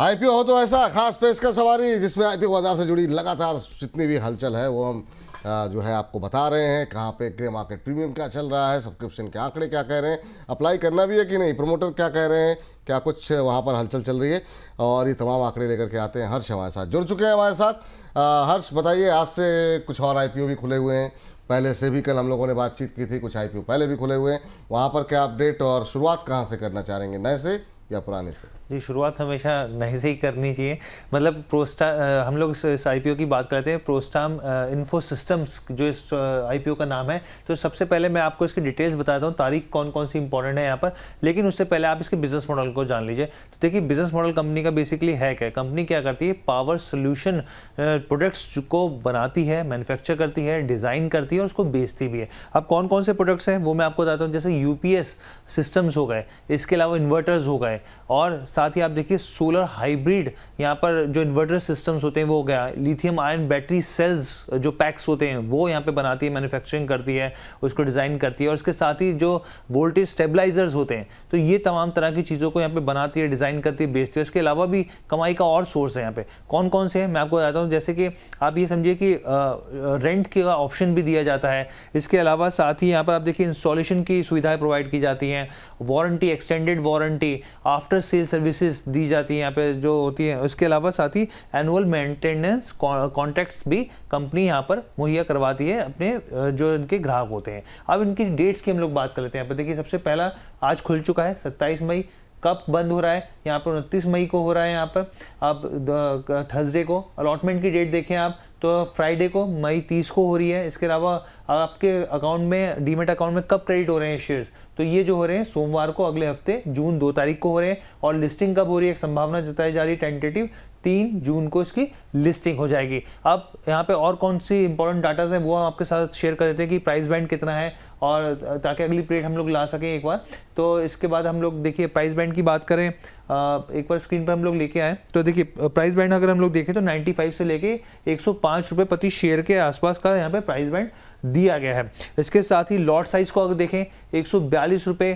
IPO हो तो ऐसा खास पेशकश सवारी जिसमें आईपीओ बाजार से जुड़ी लगातार जितनी भी हलचल है वो हम जो है आपको बता रहे हैं। कहाँ पे ग्रे मार्केट प्रीमियम क्या चल रहा है, सब्सक्रिप्शन के आंकड़े क्या कह रहे हैं, अप्लाई करना भी है कि नहीं, प्रमोटर क्या कह रहे हैं, क्या कुछ वहाँ पर हलचल चल रही है, और ये तमाम आंकड़े लेकर के आते हैं। हर्ष हमारे साथ जुड़ चुके हैं हमारे साथ। हर्ष बताइए, आज से कुछ और आईपीओ भी खुले हुए हैं, पहले से भी कल हम लोगों ने बातचीत की थी, कुछ आईपीओ पहले भी खुले हुए हैं, वहाँ पर क्या अपडेट और शुरुआत कहाँ से करना चाहेंगे, नए से या पुराने से? जी, शुरुआत हमेशा नए से ही करनी चाहिए। मतलब प्रोस्टा हम लोग इस आईपीओ की बात करते हैं, प्रोस्टाम इन्फो सिस्टम्स जो इस आईपीओ का नाम है। तो सबसे पहले मैं आपको इसकी डिटेल्स बताता हूँ, तारीख कौन कौन सी इंपॉर्टेंट है यहाँ पर, लेकिन उससे पहले आप इसके बिजनेस मॉडल को जान लीजिए। तो देखिए, बिजनेस मॉडल कंपनी का बेसिकली है क्या, कंपनी क्या करती है, पावर सोल्यूशन प्रोडक्ट्स को बनाती है, मैन्युफैक्चर करती है, डिज़ाइन करती है और उसको बेचती भी है। अब कौन कौन से प्रोडक्ट्स हैं वो मैं आपको बताता हूँ। जैसे यूपीएस सिस्टम्स हो गए, इसके अलावा इन्वर्टर्स हो गए, और साथ ही आप देखिए सोलर हाइब्रिड, यहाँ पर जो इन्वर्टर सिस्टम्स होते हैं वो हो गया, लिथियम आयन बैटरी सेल्स जो पैक्स होते हैं वो यहाँ पे बनाती है, मैन्युफैक्चरिंग करती है, उसको डिज़ाइन करती है, और उसके साथ ही जो वोल्टेज स्टेबलाइजर्स होते हैं, तो ये तमाम तरह की चीज़ों को यहाँ पे बनाती है, डिज़ाइन करती है, बेचती है। इसके अलावा भी कमाई का और सोर्स है यहाँ पे। कौन कौन से हैं मैं आपको बताता हूँ। जैसे कि आप ये समझिए कि रेंट का ऑप्शन भी दिया जाता है। इसके अलावा साथ ही यहाँ पर आप देखिए इंस्टॉलेशन की सुविधाएं प्रोवाइड की जाती हैं, warranty, extended warranty, after sale services दी जाती है यहाँ पे जो होती है। उसके अलावा साथ ही एनुअल मेंटेनेंस कॉन्ट्रैक्ट्स भी कंपनी यहाँ पर मुहैया करवाती है अपने जो इनके ग्राहक होते हैं। अब इनकी डेट्स की हम लोग बात कर लेते हैं। यहाँ पर देखिए, सबसे पहला आज खुल चुका है 27 मई। कब बंद हो रहा है, यहाँ पर 29 मई को हो रहा है। यहाँ पर आप थर्सडे को अलॉटमेंट की डेट देखें आप, तो फ्राइडे को मई 30 को हो रही है। इसके अलावा आपके अकाउंट में, डीमेट अकाउंट में कब क्रेडिट हो रहे हैं शेयर्स, तो ये जो हो रहे हैं सोमवार को, अगले हफ्ते जून 2 तारीख को हो रहे हैं। और लिस्टिंग कब हो रही है, एक संभावना जताई जा रही है टेंटेटिव 3 जून को इसकी लिस्टिंग हो जाएगी। अब यहाँ पे और कौन सी इंपॉर्टेंट डाटाज हैं वो हम आपके साथ शेयर कर देते हैं कि प्राइस बैंड कितना है, और ताकि अगली पीरियड हम लोग ला सकें एक बार। तो इसके बाद हम लोग देखिए प्राइस बैंड की बात करें, एक बार स्क्रीन पर हम लोग लेके आए तो देखिए प्राइस बैंड अगर हम लोग देखें तो 95 से लेके 105 रुपये प्रति शेयर के आसपास का यहाँ पे प्राइस बैंड दिया गया है। इसके साथ ही लॉट साइज को अगर देखें 142 रुपये,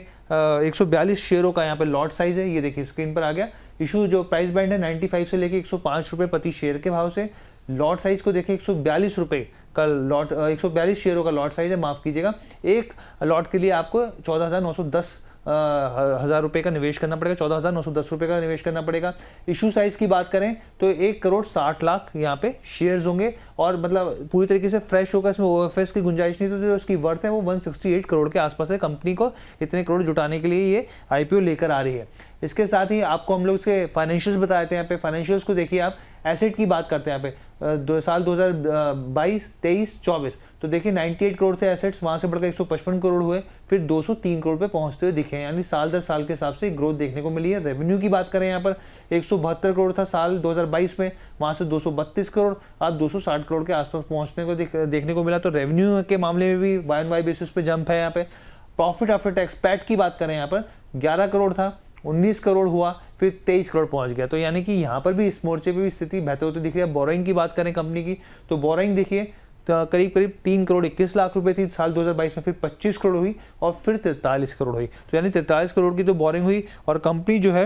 142 शेयरों का यहाँ पे लॉट साइज है, ये देखिए स्क्रीन पर आ गया। इशू जो प्राइस बैंड है 95 से लेके 105 रुपये प्रति शेयर के भाव से, लॉट साइज को देखें 142 रुपये का लॉट, 142 शेयरों का लॉट साइज है, माफ कीजिएगा। एक लॉट के लिए आपको 14,910 हज़ार रुपये का निवेश करना पड़ेगा, 14,910 रुपये का निवेश करना पड़ेगा। इशू साइज की बात करें तो 1,60,00,000 यहाँ पे शेयर्स होंगे, और मतलब पूरी तरीके से फ्रेश होगा, इसमें ओएफएस की गुंजाइश नहीं, तो जो उसकी वर्थ है वो 168 करोड़ के आसपास है। कंपनी को इतने करोड़ जुटाने के लिए ये आईपीओ लेकर आ रही है। इसके साथ ही आपको हम लोग इसके फाइनेंशियल्स बताए थे। यहाँ पे फाइनेंशियल्स को देखिए आप, एसेट की बात करते हैं यहाँ पे साल 2022, 23, 24, तो देखिए 98 करोड़ थे एसेट्स, वहां से बढ़कर 155 करोड़ हुए, फिर 203 करोड़ पे पहुंचते हुए दिखे, यानी साल दर साल के हिसाब से ग्रोथ देखने को मिली है। रेवेन्यू की बात करें यहाँ पर 172 करोड़ था साल 2022 में, वहां से 232 करोड़, आज 260 करोड़ के आसपास पहुंचने को देखने को मिला। तो रेवेन्यू के मामले में भी वाई एंड वाई बेसिस पे जंप है यहाँ पे। प्रॉफिट आफ्टर टैक्स, पैट की बात करें यहाँ पर 11 करोड़ था, 19 करोड़ हुआ, फिर 23 करोड़ पहुंच गया। तो यानी कि यहाँ पर भी इस मोर्चे पे भी स्थिति बेहतर होती दिख रही है। बोरोइंग की बात करें कंपनी की, तो बोरोइंग देखिए करीब करीब 3 करोड़ 21 लाख रुपए थी साल 2022 में, फिर 25 करोड़ हुई और फिर 43 करोड़ हुई। तो यानी 43 करोड़ की तो बोरिंग हुई, और कंपनी जो है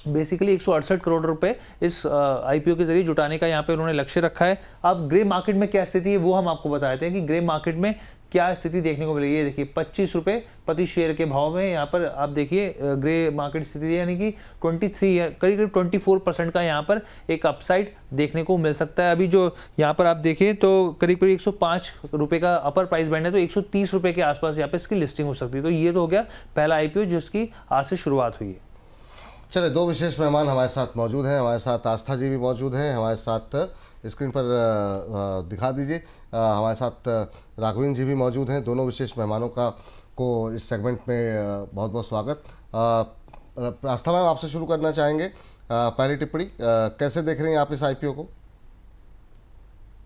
बेसिकली 168 करोड़ रुपए इस आईपीओ के जरिए जुटाने का यहाँ पे उन्होंने लक्ष्य रखा है। अब ग्रे मार्केट में क्या स्थिति है वो हम आपको बताते हैं कि ग्रे मार्केट में क्या स्थिति देखने को मिलेगी। ये देखिए 25 रुपये प्रति शेयर के भाव में यहाँ पर आप देखिए ग्रे मार्केट स्थिति, यानी कि 23 करीब 24% का यहाँ पर एक अपसाइड देखने को मिल सकता है। अभी जो यहाँ पर आप देखें तो करीब 105 रुपये का अपर प्राइस बैंड है, तो 130 रुपये के आसपास यहाँ पे इसकी लिस्टिंग हो सकती है। तो ये तो हो गया पहला आईपीओ जिसकी आज से शुरुआत हुई है। चले, दो विशेष मेहमान हमारे साथ मौजूद हैं। हमारे साथ आस्था जी भी मौजूद हैं, हमारे साथ स्क्रीन पर दिखा दीजिए, हमारे साथ राघवेंद्र जी भी मौजूद हैं। दोनों विशेष मेहमानों को इस सेगमेंट में बहुत बहुत स्वागत। आस्था मैम, आपसे शुरू करना चाहेंगे। पहली टिप्पणी, कैसे देख रही हैं आप इस आईपीओ को?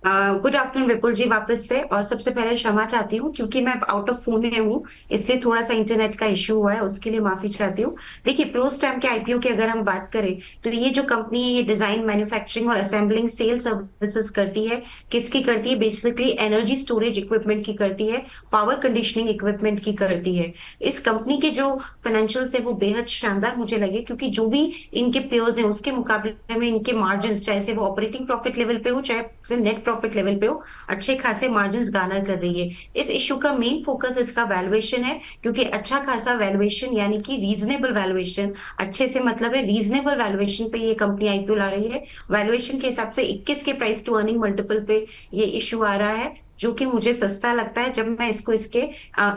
गुड आफ्टरनून विपुल जी, वापस से। और सबसे पहले क्षमा चाहती हूँ क्योंकि मैं आउट ऑफ पुणे हूँ, इसलिए थोड़ा सा इंटरनेट का इश्यू हुआ है, उसके लिए माफी चाहती हूँ। देखिए, प्रोस्टैम के आईपीओ की अगर हम बात करें तो ये जो कंपनी है ये डिजाइन, मैन्युफैक्चरिंग और असेंबलिंग सेल सर्विसेज करती है। किसकी करती है? बेसिकली एनर्जी स्टोरेज इक्विपमेंट की करती है, पावर कंडीशनिंग इक्विपमेंट की करती है। इस कंपनी के जो फाइनेंशियल्स है वो बेहद शानदार मुझे लगे, क्योंकि जो भी इनके पेयर्स हैं उसके मुकाबले में इनके मार्जिन, चाहे से वो ऑपरेटिंग प्रॉफिट लेवल पे हो चाहे नेट प्रॉफिट लेवल पे हो, अच्छे खासे मार्जिन गार्नर कर रही है। इस इश्यू का मेन फोकस इसका वैल्यूएशन है, क्योंकि अच्छा खासा वैल्यूएशन यानी कि रीजनेबल वैल्यूएशन, अच्छे से मतलब है रीजनेबल वैल्यूएशन पे ये कंपनी आईपीओ ला रही है। वैल्यूएशन के हिसाब से 21 के प्राइस टू अर्निंग मल्टीपल पे ये इश्यू आ रहा है, जो कि मुझे सस्ता लगता है जब मैं इसको इसके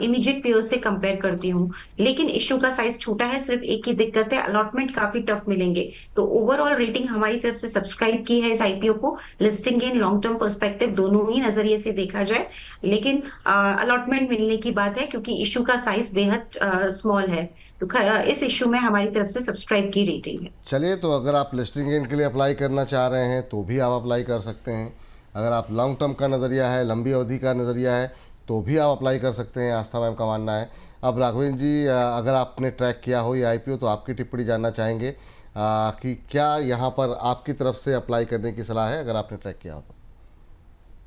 इमीडिएट पेयर से कंपेयर करती हूँ। लेकिन इश्यू का साइज छोटा है, सिर्फ एक ही दिक्कत है, अलॉटमेंट काफी टफ मिलेंगे। तो ओवरऑल रेटिंग हमारी तरफ से सब्सक्राइब की है इस आईपीओ को, listing gain, long term perspective दोनों ही नजरिए से देखा जाए। लेकिन अलॉटमेंट मिलने की बात है, क्योंकि इश्यू का साइज बेहद स्मॉल है। तो इस इश्यू में हमारी तरफ से सब्सक्राइब की रेटिंग है। चलिए, तो अगर आप लिस्टिंग गेन के लिए अप्लाई करना चाह रहे हैं तो भी आप अप्लाई कर सकते हैं। अगर आप लॉन्ग टर्म का नज़रिया है, लंबी अवधि का नज़रिया है, तो भी आप अप्लाई कर सकते हैं, आस्था मैम का मानना है। अब राघवेंद्र जी, अगर आपने ट्रैक किया हो ये आईपीओ तो आपकी टिप्पणी जानना चाहेंगे कि क्या यहाँ पर आपकी तरफ से अप्लाई करने की सलाह है, अगर आपने ट्रैक किया हो तो।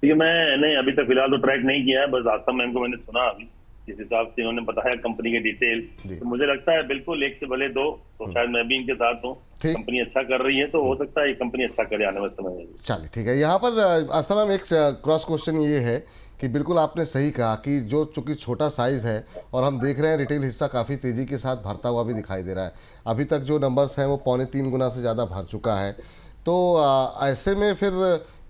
देखिए, मैंने अभी तक फिलहाल तो ट्रैक नहीं किया है, बस आस्था मैम को मैंने सुना अभी, जिस हिसाब से इन्होंने बताया कंपनी के डिटेल, तो मुझे लगता है बिल्कुल एक से भले दो, तो शायद मैं भी इनके साथ हूँ। कंपनी अच्छा कर रही है तो हो सकता है ये कंपनी अच्छा करे आने वाले समय में। चलिए, ठीक है। यहाँ पर आस्था मैम एक क्रॉस क्वेश्चन ये है कि बिल्कुल आपने सही कहा कि जो चूंकि छोटा साइज़ है और हम देख रहे हैं रिटेल हिस्सा काफ़ी तेज़ी के साथ भरता हुआ भी दिखाई दे रहा है। अभी तक जो नंबर्स हैं वो 3.25 गुना से ज़्यादा भर चुका है। तो ऐसे में फिर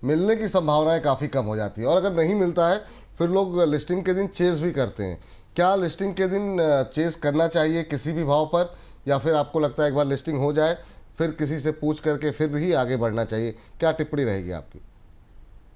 मिलने की संभावनाएं काफ़ी कम हो जाती है, और अगर नहीं मिलता है फिर लोग लिस्टिंग के दिन चेज़ भी करते हैं। क्या लिस्टिंग के दिन चेज़ करना चाहिए किसी भी भाव पर, या फिर आपको लगता है एक बार लिस्टिंग हो जाए फिर किसी से पूछ करके फिर ही आगे बढ़ना चाहिए? क्या टिप्पणी रहेगी आपकी?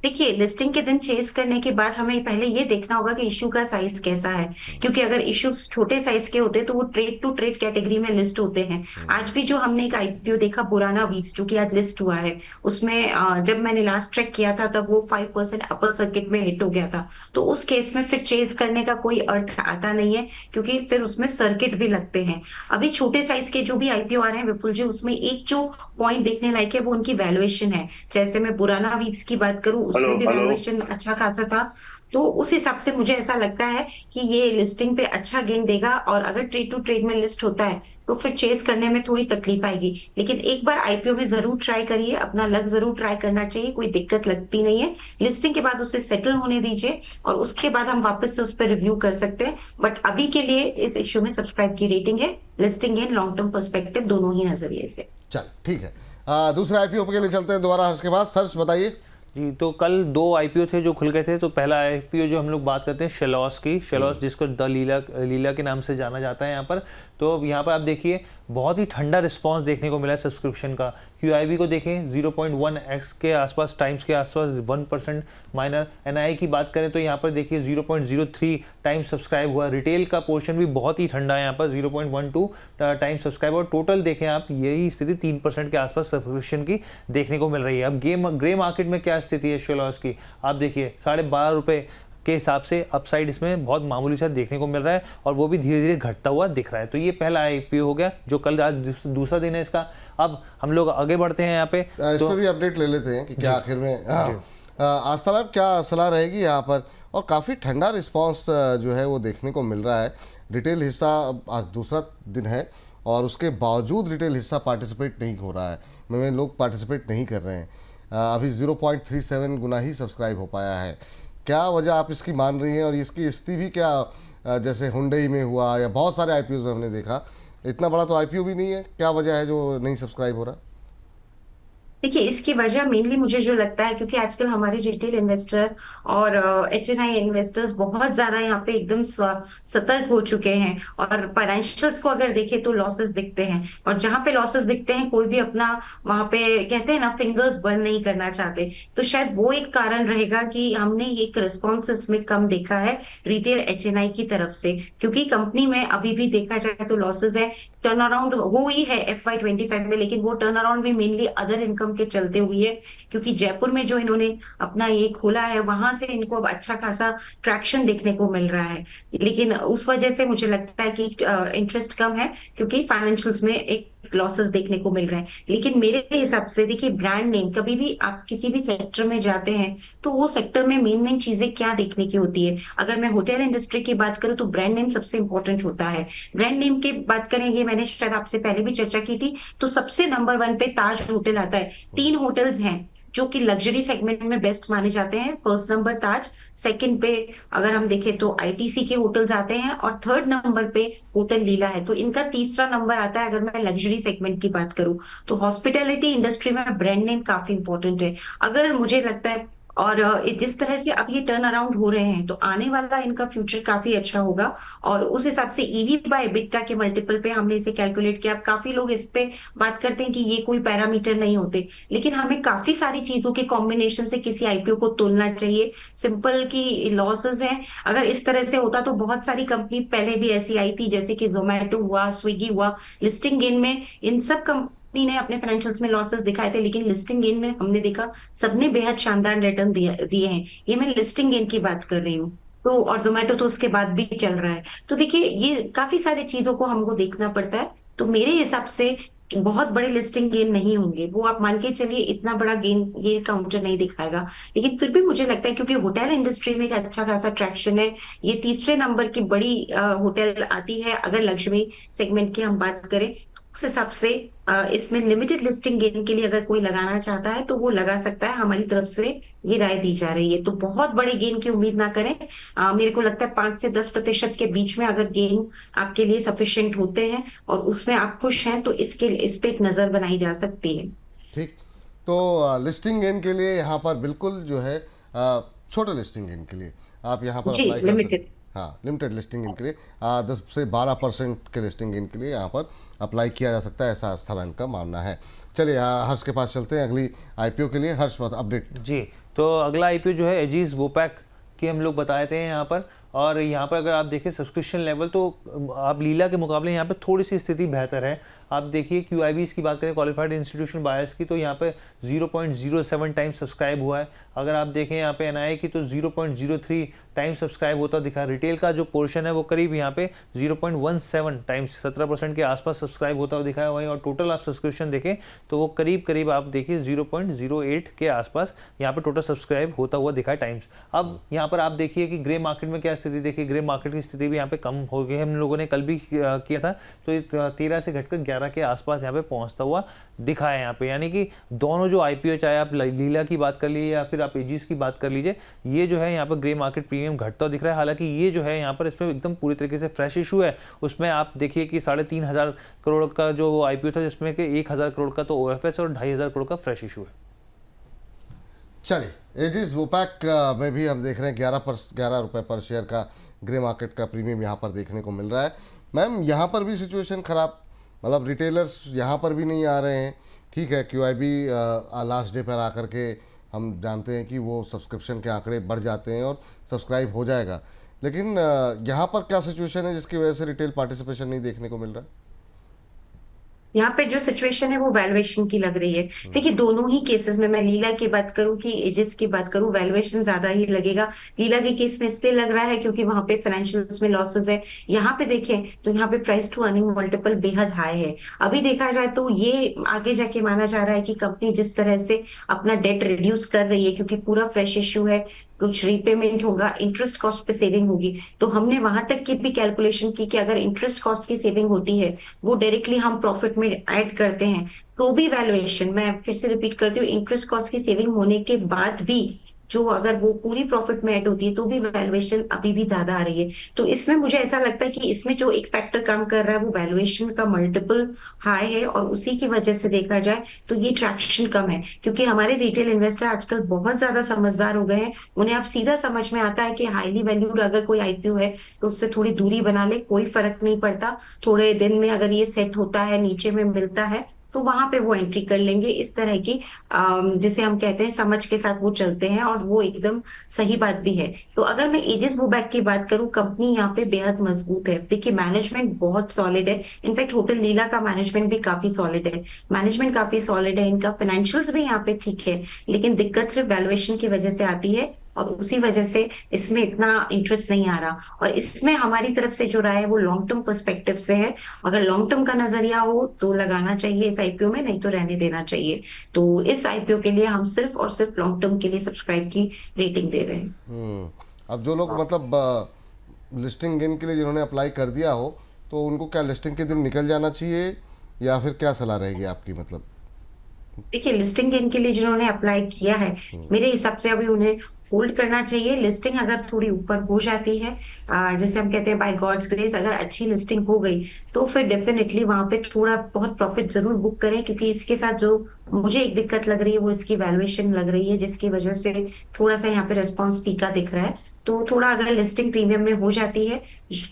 देखिए, लिस्टिंग के दिन चेस करने के बाद हमें पहले ये देखना होगा कि इश्यू का साइज कैसा है, क्योंकि अगर इश्यूज छोटे साइज के होते तो वो ट्रेड टू ट्रेड कैटेगरी में लिस्ट होते हैं। आज भी जो हमने एक आईपीओ देखा पुराना वीव्स, जो कि आज लिस्ट हुआ है, उसमें जब मैंने लास्ट ट्रैक किया था तब वो 5% अपर सर्किट में हिट हो गया था। तो उस केस में फिर चेस करने का कोई अर्थ आता नहीं है, क्योंकि फिर उसमें सर्किट भी लगते हैं। अभी छोटे साइज के जो भी आईपीओ आ रहे हैं विपुल जी, उसमें एक जो पॉइंट देखने लायक है वो उनकी वैल्यूएशन है। जैसे मैं पुराना वीव्स की बात करूं, हेलो उसमें भी हेलो। वैल्यूएशन अच्छा खासा था। तो उस हिसाब से मुझे ऐसा लगता है कि ये लिस्टिंग पे अच्छा गेन देगा, और अगर ट्रेड टू ट्रेड में लिस्ट होता है तो फिर चेस करने में थोड़ी तकलीफ आएगी। लेकिन एक बार आईपीओ में जरूर ट्राई करिए, अपना लक जरूर ट्राई करना चाहिए, कोई दिक्कत लगती नहीं है। लिस्टिंग के बाद उसे सेटल होने दीजिए और उसके बाद हम वापस से उस पर रिव्यू कर सकते हैं। बट अभी के लिए इस इश्यू में सब्सक्राइब की रेटिंग है, listing gain, long term perspective दोनों ही नजरिए से। चल, ठीक है। दूसरे आईपीओ के लिए चलते हैं दोबारा हर्ष के पास। हर्ष, बताइए। जी, तो कल 2 आईपीओ थे जो खुल गए थे। तो पहला आईपीओ जो हम लोग बात करते हैं शेलॉस की, शेलॉस जिसको द लीला के नाम से जाना जाता है यहाँ पर। तो यहाँ पर आप देखिए बहुत ही ठंडा रिस्पांस देखने को मिला है सब्सक्रिप्शन का। क्यूआईबी को देखें 0.1x के आसपास, टाइम्स के आसपास 1% माइनर। एनआई की बात करें तो यहाँ पर देखिए 0.03 टाइम्स सब्सक्राइब हुआ। रिटेल का पोर्शन भी बहुत ही ठंडा है यहाँ पर, 0.12 टाइम्स सब्सक्राइब। और टोटल देखें आप, यही स्थिति 3% के आसपास सब्सक्रिप्शन की देखने को मिल रही है। अब ग्रे मार्केट में क्या स्थिति है शेलॉस की, आप देखिए 12.5 के हिसाब से अपसाइड इसमें बहुत मामूली सा देखने को मिल रहा है, और वो भी धीरे धीरे घटता हुआ दिख रहा है। तो ये पहला आईपीओ हो गया जो कल, आज दूसरा दिन है इसका। अब हम लोग आगे बढ़ते हैं यहाँ पे, इस पर भी अपडेट ले लेते हैं कि क्या आखिर में आस्था मैम क्या सलाह रहेगी यहाँ पर। और काफ़ी ठंडा रिस्पांस जो है वो देखने को मिल रहा है। रिटेल हिस्सा आज दूसरा दिन है और उसके बावजूद रिटेल हिस्सा पार्टिसिपेट नहीं हो रहा है, में लोग पार्टिसिपेट नहीं कर रहे हैं। अभी 0.37 गुना ही सब्सक्राइब हो पाया है। क्या वजह आप इसकी मान रही हैं, और इसकी स्थिति भी क्या जैसे हुंडई में हुआ या बहुत सारे आईपीओ में हमने देखा, इतना बड़ा तो आईपीओ भी नहीं है, क्या वजह है जो नहीं सब्सक्राइब हो रहा? देखिए, इसकी वजह मेनली मुझे जो लगता है, क्योंकि आजकल हमारे रिटेल इन्वेस्टर और एचएनआई इन्वेस्टर्स बहुत ज्यादा यहाँ पे एकदम सतर्क हो चुके हैं, और फाइनेंशियल्स को अगर देखें तो लॉसेस दिखते हैं, और जहां पे लॉसेस दिखते हैं कोई भी अपना वहां पे कहते हैं ना फिंगर्स बर्न नहीं करना चाहते। तो शायद वो एक कारण रहेगा कि हमने एक रिस्पॉन्स इसमें कम देखा है रिटेल एचएनआई की तरफ से, क्योंकि कंपनी में अभी भी देखा जाए तो लॉसेस है। टर्न अराउंड हुई है FY25 में, लेकिन वो टर्न अराउंड भी मेनली अदर इनकम के चलते हुई है, क्योंकि जयपुर में जो इन्होंने अपना ये खोला है वहां से इनको अब अच्छा खासा ट्रैक्शन देखने को मिल रहा है। लेकिन उस वजह से मुझे लगता है कि इंटरेस्ट कम है, क्योंकि फाइनेंशियल्स में एक लॉसेस देखने को मिल रहे हैं। लेकिन मेरे हिसाब से देखिए, ब्रांड नेम, कभी भी आप किसी भी सेक्टर में जाते हैं तो वो सेक्टर में मेन मेन चीजें क्या देखने की होती है। अगर मैं होटल इंडस्ट्री की बात करूं तो ब्रांड नेम सबसे इंपॉर्टेंट होता है। ब्रांड नेम की बात करेंगे, मैंने शायद आपसे पहले भी चर्चा की थी, तो सबसे नंबर 1 पे ताज होटल आता है। 3 होटल्स हैं जो कि लग्जरी सेगमेंट में बेस्ट माने जाते हैं। फर्स्ट नंबर ताज, सेकंड पे अगर हम देखें तो आईटीसी के होटल्स आते हैं, और थर्ड नंबर पे होटल लीला है। तो इनका तीसरा नंबर आता है अगर मैं लग्जरी सेगमेंट की बात करूं। तो हॉस्पिटैलिटी इंडस्ट्री में ब्रांड नेम काफी इंपॉर्टेंट है। अगर मुझे लगता है, और जिस तरह से अब ये टर्न अराउंड हो रहे हैं तो आने वाला इनका फ्यूचर काफी अच्छा होगा। और उस हिसाब से ईवी बाय EBITDA के मल्टीपल पे हमने इसे कैलकुलेट किया। अब काफी लोग इस पे बात करते हैं कि ये कोई पैरामीटर नहीं होते, लेकिन हमें काफी सारी चीजों के कॉम्बिनेशन से किसी आईपीओ को तोलना चाहिए। सिंपल की लॉसेस हैं, अगर इस तरह से होता तो बहुत सारी कंपनी पहले भी ऐसी आई थी, जैसे कि जोमेटो हुआ, स्विगी हुआ। लिस्टिंग गेन में इन सब कंपनी ने अपने फाइनेंशियल्स में लॉसेस दिखाए थे, लेकिन लिस्टिंग गेन में हमने देखा सबने बेहद शानदार रिटर्न दिए हैं। ये मैं लिस्टिंग गेन की बात कर रही हूँ। तो और जोमेटो तो उसके बाद भी चल रहा है। तो देखिए, ये काफी सारी चीजों को हमको देखना पड़ता है। तो मेरे हिसाब से बहुत बड़े लिस्टिंग गेन नहीं होंगे, वो आप मान के चलिए इतना बड़ा गेन ये काउंटर नहीं दिखाएगा। लेकिन फिर भी मुझे लगता है, क्योंकि होटल इंडस्ट्री में एक अच्छा खासा ट्रैक्शन है, ये तीसरे नंबर की बड़ी होटल आती है अगर लग्जरी सेगमेंट की हम बात करें। उस हिसाब से इसमें लिमिटेड लिस्टिंग गेन के लिए अगर कोई लगाना चाहता है तो वो लगा सकता है। हमारी तरफ से ये राय दी जा रही है। तो बहुत बड़े गेन की उम्मीद ना करें। मेरे को लगता है 5 से 10% के बीच में अगर गेन आपके लिए सफिशिएंट होते हैं और उसमें आप खुश हैं, तो इस पे एक नजर बनाई जा सकती है। ठीक। तो लिस्टिंग गेन के लिए यहाँ पर बिल्कुल जो है छोटे लिस्टिंग गेन के लिए आप यहाँ पर जी, अप्लाई कर लिमिटेड। सकते हैं। हाँ, लिमिटेड लिस्टिंग गेन के लिए 10 से 12% के लिस्टिंग गेन के लिए यहाँ पर अप्लाई किया जा सकता है, ऐसा आस्था बैंक का मानना है। चलिए हर्ष के पास चलते हैं अगली आईपीओ के लिए। हर्ष, अपडेट। जी, तो अगला आईपीओ जो है एजीज वोपैक की हम लोग बताए थे यहाँ पर। और यहाँ पर अगर आप देखिए सब्सक्रिप्शन लेवल, तो आप लीला के मुकाबले यहाँ पे थोड़ी सी स्थिति बेहतर है। आप देखिए QIBs की बात करें, क्वालिफाइड इंस्टीट्यूशनल बायर्स की, तो यहाँ पे 0.07 टाइम्स सब्सक्राइब हुआ है। अगर आप देखें यहाँ पे NII की, तो 0.03 टाइम्स सब्सक्राइब होता दिखा। रिटेल का जो पोर्शन है वो करीब यहाँ पे 0.17 टाइम्स, 17% के आसपास सब्सक्राइब होता हुआ दिखाया हुआ है। और टोटल आप सब्सक्रिप्शन देखें तो वो करीब आप देखिए 0.08 के आसपास यहाँ पे टोटल सब्सक्राइब होता हुआ दिखा टाइम्स। अब यहाँ पर आप देखिए कि ग्रे मार्केट में क्या स्थिति देखिए। ग्रे मार्केट की स्थिति भी यहाँ पे कम हो गई है। हम लोगों ने कल भी किया था, तो 13 से घटकर 11 के आसपास यहाँ पे पहुँचता हुआ दिखा है यहाँ पे। यानी कि दोनों जो आईपीओ, चाहे आप लीला की बात कर लीजिए या फिर आप एजीज की बात कर लीजिए, ये जो है यहाँ पर ग्रे मार्केट प्रीमियम घटता दिख रहा है। हालांकि ये जो है यहाँ पर इसमें एकदम पूरी तरीके से फ्रेश इशू है। उसमें आप देखिए कि 3,500 करोड़ का जो आईपीओ था, जिसमें कि 1,000 करोड़ का तो OFS और 2,500 करोड़ का फ्रेश इशू है। चलिए, एजिस वोपैक में भी हम देख रहे हैं 11 रुपये पर शेयर का ग्रे मार्केट का प्रीमियम यहाँ पर देखने को मिल रहा है। मैम, यहाँ पर भी सिचुएशन ख़राब, मतलब रिटेलर्स यहाँ पर भी नहीं आ रहे हैं। ठीक है, QIB लास्ट डे पर आकर के हम जानते हैं कि वो सब्सक्रिप्शन के आंकड़े बढ़ जाते हैं और सब्सक्राइब हो जाएगा, लेकिन यहाँ पर क्या सिचुएशन है जिसकी वजह से रिटेल पार्टिसिपेशन नहीं देखने को मिल रहा है? यहाँ पे जो सिचुएशन है वो वैल्यूएशन की लग रही है। देखिए, दोनों ही केसेस में, मैं लीला की बात करूं कि एजिस की बात करूं, वैल्यूएशन ज्यादा ही लगेगा। लीला के केस में इसलिए लग रहा है क्योंकि वहां पे फाइनेंशियल्स में लॉसेस है। यहाँ पे देखें तो यहाँ पे प्राइस टू अर्निंग मल्टीपल बेहद हाई है। अभी देखा जाए तो ये आगे जाके माना जा रहा है कि कंपनी जिस तरह से अपना डेट रिड्यूस कर रही है, क्योंकि पूरा फ्रेश इश्यू है, कुछ रीपेमेंट होगा, इंटरेस्ट कॉस्ट पे सेविंग होगी। तो हमने वहां तक की भी कैलकुलेशन की कि अगर इंटरेस्ट कॉस्ट की सेविंग होती है, वो डायरेक्टली हम प्रॉफिट में ऐड करते हैं, तो भी वैल्यूएशन, मैं फिर से रिपीट करती हूँ, इंटरेस्ट कॉस्ट की सेविंग होने के बाद भी जो अगर वो पूरी प्रॉफिट में ऐड होती है तो भी वैल्यूएशन अभी भी ज्यादा आ रही है। तो इसमें मुझे ऐसा लगता है कि इसमें जो एक फैक्टर काम कर रहा है वो वैल्यूएशन का मल्टीपल हाई है, और उसी की वजह से देखा जाए तो ये ट्रैक्शन कम है। क्योंकि हमारे रिटेल इन्वेस्टर आजकल बहुत ज्यादा समझदार हो गए हैं। उन्हें अब सीधा समझ में आता है कि हाईली वैल्यूड अगर कोई आईपीओ है तो उससे थोड़ी दूरी बना ले, कोई फर्क नहीं पड़ता। थोड़े दिन में अगर ये सेट होता है, नीचे में मिलता है, तो वहां पे वो एंट्री कर लेंगे। इस तरह की जिसे हम कहते हैं समझ के साथ वो चलते हैं, और वो एकदम सही बात भी है। तो अगर मैं एजिस वुबैक की बात करूं, कंपनी यहाँ पे बेहद मजबूत है। देखिए मैनेजमेंट बहुत सॉलिड है, इनफैक्ट होटल लीला का मैनेजमेंट भी काफी सॉलिड है। मैनेजमेंट काफी सॉलिड है, इनका फाइनेंशियल्स भी यहाँ पे ठीक है, लेकिन दिक्कत सिर्फ वैल्यूएशन की वजह से आती है, और उसी वजह से इसमें इतना इंटरेस्ट नहीं आ रहा। और इसमें हमारी तरफ से जो राय है वो लॉन्ग टर्म पर्सपेक्टिव से है। अगर लॉन्ग टर्म का नजरिया हो तो लगाना चाहिए इस आईपीओ में, नहीं तो रहने देना चाहिए। तो इस आईपीओ के लिए हम सिर्फ और सिर्फ लॉन्ग टर्म के लिए सब्सक्राइब की रेटिंग दे रहे हैं। अब जो लोग मतलब लिस्टिंग गेन के लिए जिन्होंने अप्लाई कर दिया हो, तो उनको क्या लिस्टिंग के दिन निकल जाना चाहिए, या फिर क्या सलाह रहेगी आपकी? मतलब देखिए लिस्टिंग गेन के लिए जिन्होंने अप्लाई किया है, मेरे हिसाब से अभी उन्हें होल्ड करना चाहिए। लिस्टिंग अगर थोड़ी ऊपर हो जाती है, जैसे हम कहते हैं बाय गॉड्स ग्रेस, अगर अच्छी लिस्टिंग हो गई तो फिर डेफिनेटली वहां पे थोड़ा बहुत प्रॉफिट जरूर बुक करें, क्योंकि इसके साथ जो मुझे एक दिक्कत लग रही है वो इसकी वैल्यूएशन लग रही है, जिसकी वजह से थोड़ा सा यहाँ पे रेस्पॉन्स फीका दिख रहा है। तो थोड़ा अगर लिस्टिंग प्रीमियम में हो जाती है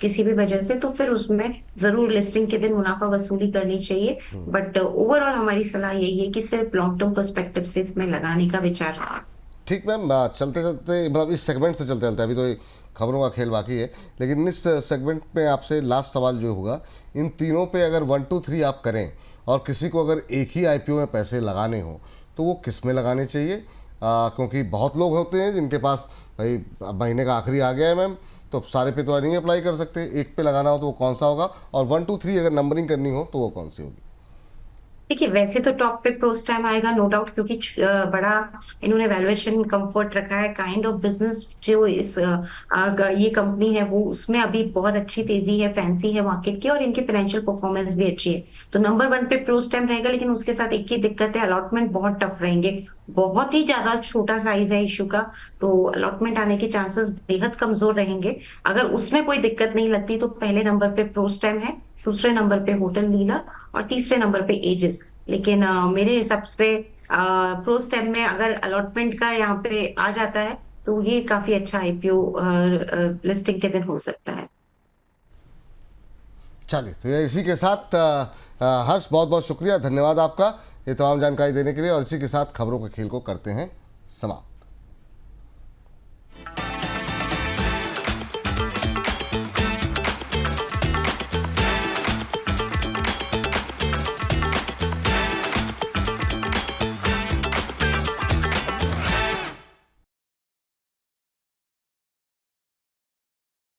किसी भी वजह से, तो फिर उसमें जरूर लिस्टिंग के दिन मुनाफा वसूली करनी चाहिए। बट ओवरऑल हमारी सलाह यही है कि सिर्फ लॉन्ग टर्म पर्सपेक्टिव से इसमें लगाने का विचार रहा। ठीक मैम, चलते चलते मतलब इस सेगमेंट से चलते चलते, अभी तो खबरों का खेल बाकी है, लेकिन इस सेगमेंट में आपसे लास्ट सवाल जो होगा, इन तीनों पे अगर 1 2 3 आप करें, और किसी को अगर एक ही आईपीओ में पैसे लगाने हो तो वो किस में लगाने चाहिए? क्योंकि बहुत लोग होते हैं जिनके पास भाई अब महीने का आखिरी आ गया है मैम, तो सारे पे तो नहीं अप्लाई कर सकते, एक पे लगाना हो तो वो कौन सा होगा, और 1 2 3 अगर नंबरिंग करनी हो तो वो कौन सी होगी? देखिए वैसे तो टॉप पे प्रोस टाइम आएगा नो डाउट, क्योंकि बड़ा इन्होंने वैल्यूएशन कंफर्ट रखा है। काइंड ऑफ बिजनेस जो इस ये कंपनी है वो उसमें अभी बहुत अच्छी तेजी है, फैंसी है मार्केट की, और इनकी फाइनेंशियल परफॉर्मेंस भी अच्छी है। तो नंबर 1 पे प्रोस टाइम रहेगा, लेकिन उसके साथ एक ही दिक्कत है, अलॉटमेंट बहुत टफ रहेंगे। बहुत ही ज्यादा छोटा साइज है इशू का, तो अलॉटमेंट आने के चांसेस बेहद कमजोर रहेंगे। अगर उसमें कोई दिक्कत नहीं लगती तो पहले नंबर पे प्रोस टाइम है, दूसरे नंबर पे होटल लीला, और तीसरे नंबर पे एजिस। लेकिन मेरे हिसाब से प्रो स्टेम में अगर अलॉटमेंट का यहाँ पे आ जाता है तो ये काफी अच्छा आईपीओ लिस्टिंग के दिन हो सकता है। चलिए, तो ये इसी के साथ हर्ष, बहुत बहुत शुक्रिया, धन्यवाद आपका ये तमाम जानकारी देने के लिए, और इसी के साथ खबरों के खेल को करते हैं समाप्त।